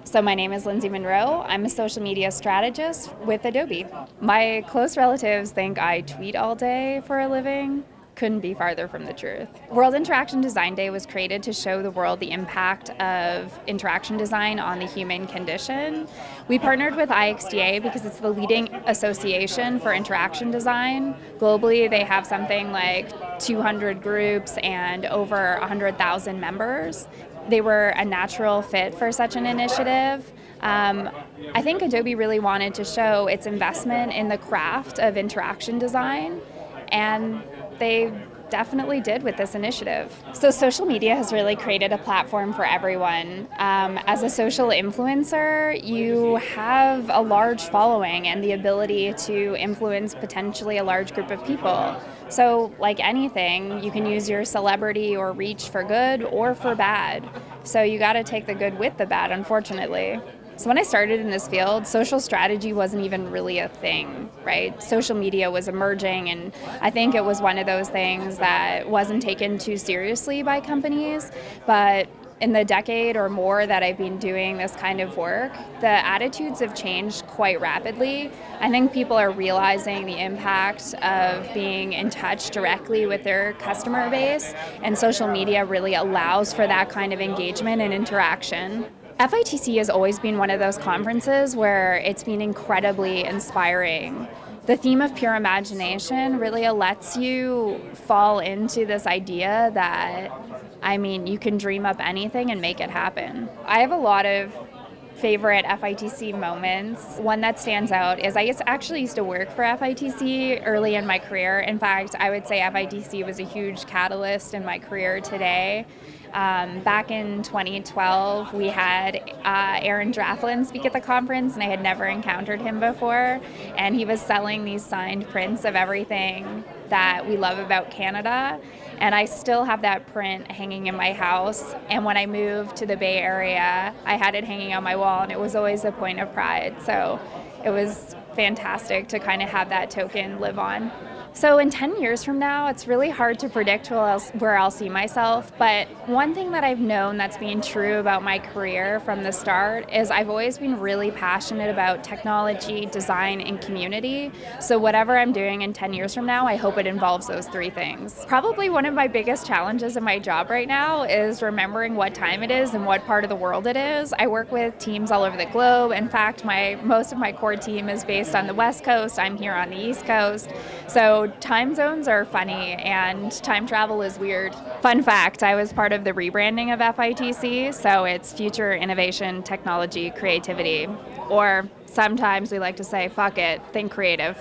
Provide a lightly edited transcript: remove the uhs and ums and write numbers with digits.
So my name is Lindsay Munro. I'm a social media strategist with Adobe. My close relatives think I tweet all day for a living. Couldn't be farther from the truth. World Interaction Design Day was created to show the world the impact of interaction design on the human condition. We partnered with IXDA because it's the leading association for interaction design. Globally, they have something like 200 groups and over 100,000 members. They were a natural fit for such an initiative. I think Adobe really wanted to show its investment in the craft of interaction design, and they definitely did with this initiative. So social media has really created a platform for everyone. As a social influencer, you have a large following and the ability to influence potentially a large group of people. So like anything, you can use your celebrity or reach for good or for bad. So you got to take the good with the bad, unfortunately. So when I started in this field, social strategy wasn't even really a thing, right? Social media was emerging, and I think it was one of those things that wasn't taken too seriously by companies. But in the decade or more that I've been doing this kind of work, the attitudes have changed quite rapidly. I think people are realizing the impact of being in touch directly with their customer base, and social media really allows for that kind of engagement and interaction. FITC has always been one of those conferences where it's been incredibly inspiring. The theme of pure imagination really lets you fall into this idea that, you can dream up anything and make it happen. I have a lot of favorite FITC moments. One that stands out is actually used to work for FITC early in my career. In fact, I would say FITC was a huge catalyst in my career today. Back in 2012, we had Aaron Drafflin speak at the conference, and I had never encountered him before. And he was selling these signed prints of everything that we love about Canada. And I still have that print hanging in my house. And when I moved to the Bay Area, I had it hanging on my wall, and it was always a point of pride. So it was fantastic to kind of have that token live on. So in 10 years from now, it's really hard to predict where I'll see myself. But one thing that I've known that's been true about my career from the start is I've always been really passionate about technology, design, and community. So whatever I'm doing in 10 years from now, I hope it involves those three things. Probably one of my biggest challenges in my job right now is remembering what time it is and what part of the world it is. I work with teams all over the globe. In fact, most of my core team is based on the West Coast. I'm here on the East Coast. So time zones are funny, and time travel is weird. Fun fact, I was part of the rebranding of FITC, so it's Future Innovation Technology Creativity. Or sometimes we like to say, fuck it, think creative.